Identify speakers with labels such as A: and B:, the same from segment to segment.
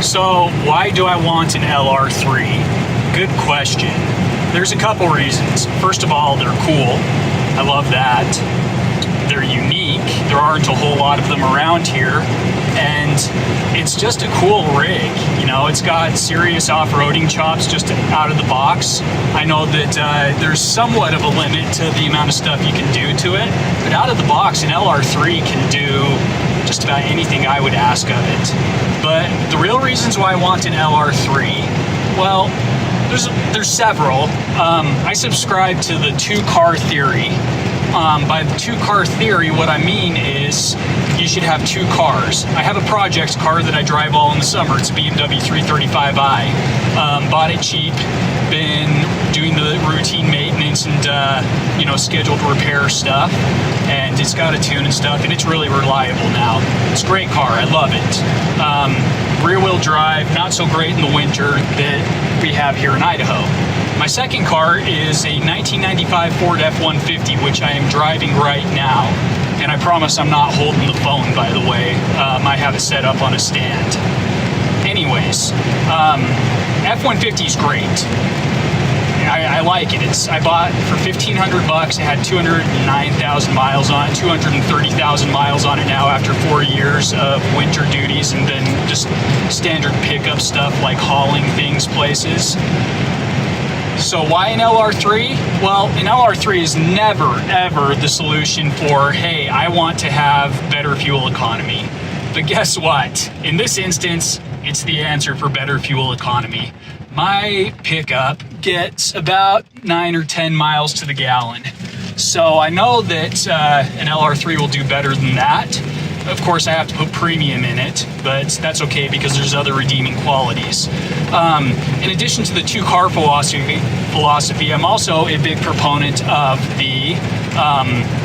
A: So why do I want an LR3? Good question. There's a couple reasons. First of all, they're cool. I love that. They're unique. There aren't a whole lot of them around here. And it's just a cool rig. You know, it's got serious off-roading chops just out of the box. I know that there's somewhat of a limit to the amount of stuff you can do to it, but out of the box, an LR3 can do just about anything I would ask of it. But the real reasons why I want an LR3, well, there's several. I subscribe to the two-car theory. By the two-car theory, what I mean is you should have two cars. I have a projects car that I drive all in the summer. It's a BMW 335i. Bought it cheap, been doing the routine maintenance and scheduled repair stuff, and it's got a tune and stuff, and it's really reliable now. It's a great car. I love it. Rear-wheel drive, not so great in the winter that we have here in Idaho. My second car is a 1995 Ford F-150, which I am driving right now. And I promise I'm not holding the phone, by the way. I have it set up on a stand. Anyways, F-150 is great. I like it. I bought it for $1,500. It had 209,000 miles on it, 230,000 miles on it now after 4 years of winter duties and then just standard pickup stuff like hauling things places. So why an LR3? Well, an LR3 is never, ever the solution for, hey, I want to have better fuel economy. But guess what? In this instance, it's the answer for better fuel economy. My pickup gets about 9 or 10 miles to the gallon. So I know that an LR3 will do better than that. Of course, I have to put premium in it, but that's okay because there's other redeeming qualities. In addition to the two-car philosophy, I'm also a big proponent of the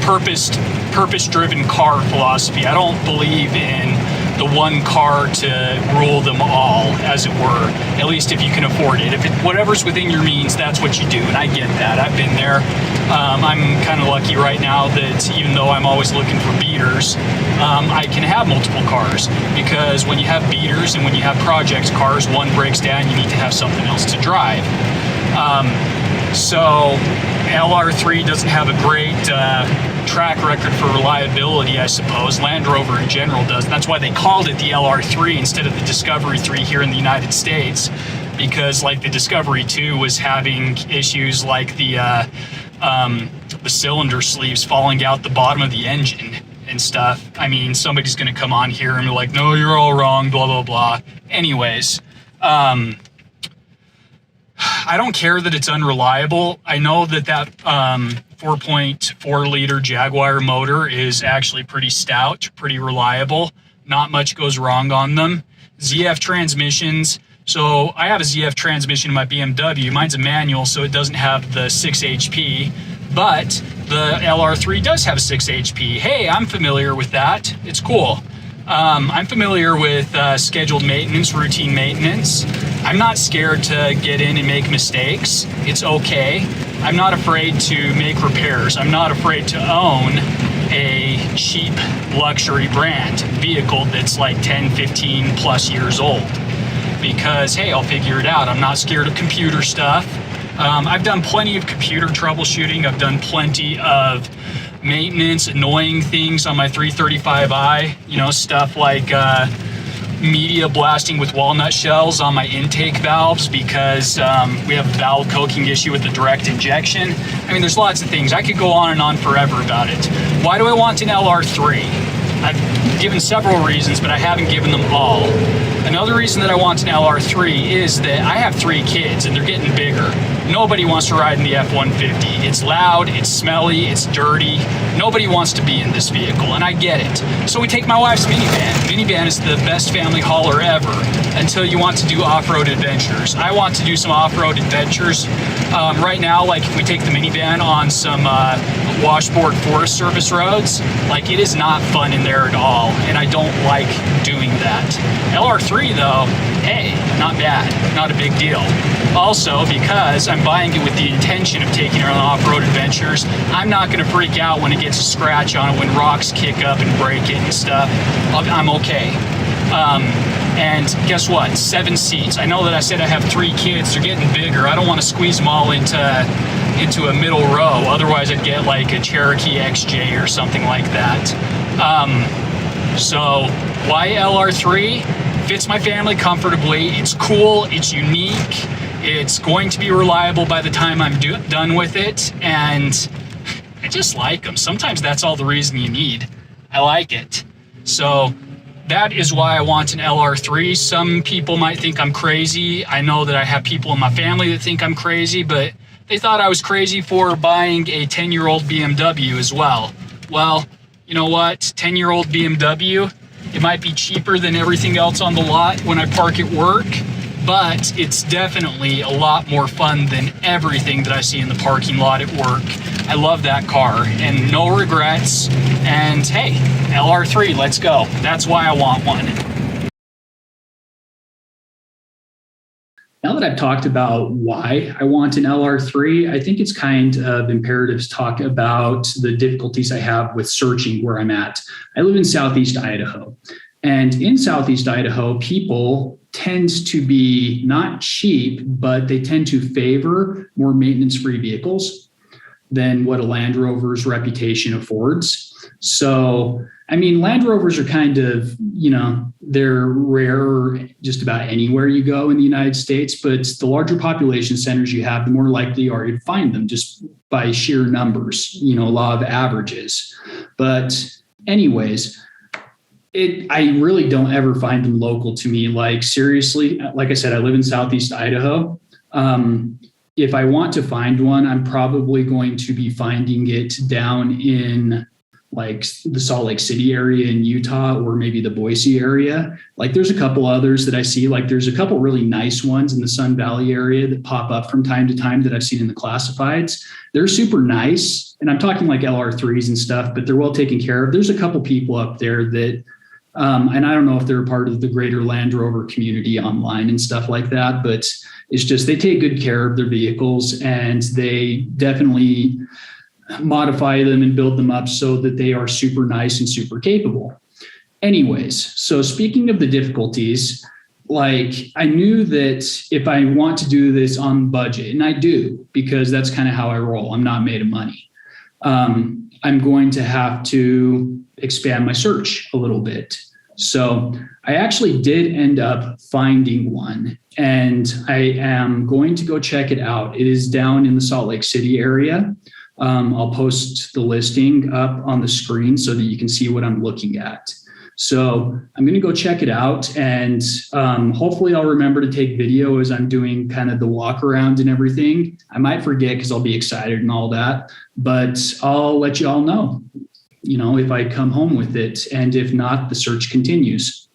A: purpose-driven car philosophy. I don't believe in the one car to rule them all, as it were, at least if you can afford it. Whatever's within your means, that's what you do, and I get that. I've been there. I'm kind of lucky right now that even though I'm always looking for beaters, I can have multiple cars, because when you have beaters and when you have projects cars, one breaks down, you need to have something else to drive. So LR3 doesn't have a great track record for reliability, I suppose. Land Rover in general does. That's why they called it the LR3 instead of the Discovery 3 here in the United States, because like the Discovery 2 was having issues like the cylinder sleeves falling out the bottom of the engine and stuff. I mean, somebody's going to come on here and be like, no, you're all wrong, blah, blah, blah. Anyways, I don't care that it's unreliable. I know that 4.4 liter Jaguar motor is actually pretty stout, pretty reliable. Not much goes wrong on them. ZF transmissions. So I have a ZF transmission in my BMW. Mine's a manual, so it doesn't have the 6 HP, but the LR3 does have 6 HP. Hey, I'm familiar with that. It's cool. I'm familiar with scheduled maintenance, routine maintenance. I'm not scared to get in and make mistakes. It's okay. I'm not afraid to make repairs. I'm not afraid to own a cheap luxury brand vehicle that's like 10, 15 plus years old. Because, hey, I'll figure it out. I'm not scared of computer stuff. I've done plenty of computer troubleshooting. I've done plenty of maintenance, annoying things on my 335i, stuff like media blasting with walnut shells on my intake valves because we have a valve coking issue with the direct injection. I mean, there's lots of things. I could go on and on forever about it. Why do I want an LR3? I've given several reasons, but I haven't given them all. Another reason that I want an LR3 is that I have 3 kids and they're getting bigger. Nobody wants to ride in the F-150. It's loud, it's smelly, it's dirty. Nobody wants to be in this vehicle, and I get it. So we take my wife's minivan. Minivan is the best family hauler ever until you want to do off-road adventures. I want to do some off-road adventures. Right now, like if we take the minivan on some washboard Forest Service roads, like it is not fun in there at all, and I don't like doing that. LR3 though, hey, not bad, not a big deal. Also, because I'm buying it with the intention of taking her on off-road adventures, I'm not going to freak out when it gets a scratch on it, when rocks kick up and break it and stuff. I'm okay. And guess what? 7 seats. I know that I said I have 3 kids. They're getting bigger. I don't want to squeeze them all into a middle row. Otherwise, I'd get like a Cherokee XJ or something like that. So why LR3? Fits my family comfortably. It's cool. It's unique. It's going to be reliable by the time I'm done with it. And I just like them. Sometimes that's all the reason you need. I like it. So that is why I want an LR3. Some people might think I'm crazy. I know that I have people in my family that think I'm crazy, but they thought I was crazy for buying a 10-year-old BMW as well. Well, you know what? 10-year-old BMW, it might be cheaper than everything else on the lot when I park at work, but it's definitely a lot more fun than everything that I see in the parking lot at work. I love that car and no regrets. And hey, LR3, let's go. That's why I want one.
B: Now that I've talked about why I want an LR3, I think it's kind of imperative to talk about the difficulties I have with searching where I'm at. I live in Southeast Idaho. And in Southeast Idaho, people tend to be not cheap, but they tend to favor more maintenance-free vehicles than what a Land Rover's reputation affords. So, I mean, Land Rovers are kind of, they're rare just about anywhere you go in the United States, but the larger population centers you have, the more likely you are to find them just by sheer numbers, law of averages. But anyways, I really don't ever find them local to me. Like seriously, like I said, I live in Southeast Idaho. If I want to find one, I'm probably going to be finding it down in like the Salt Lake City area in Utah, or maybe the Boise area. Like there's a couple others that I see, like there's a couple really nice ones in the Sun Valley area that pop up from time to time that I've seen in the classifieds. They're super nice. And I'm talking like LR3s and stuff, but they're well taken care of. There's a couple people up there that, and I don't know if they're part of the greater Land Rover community online and stuff like that, but it's just, they take good care of their vehicles and they definitely modify them and build them up so that they are super nice and super capable. Anyways, so speaking of the difficulties, like I knew that if I want to do this on budget, and I do, because that's kind of how I roll, I'm not made of money. I'm going to have to expand my search a little bit. So I actually did end up finding one, and I am going to go check it out. It is down in the Salt Lake City area. I'll post the listing up on the screen so that you can see what I'm looking at. So I'm going to go check it out, and hopefully I'll remember to take video as I'm doing kind of the walk around and everything. I might forget because I'll be excited and all that, but I'll let you all know, if I come home with it, and if not, the search continues.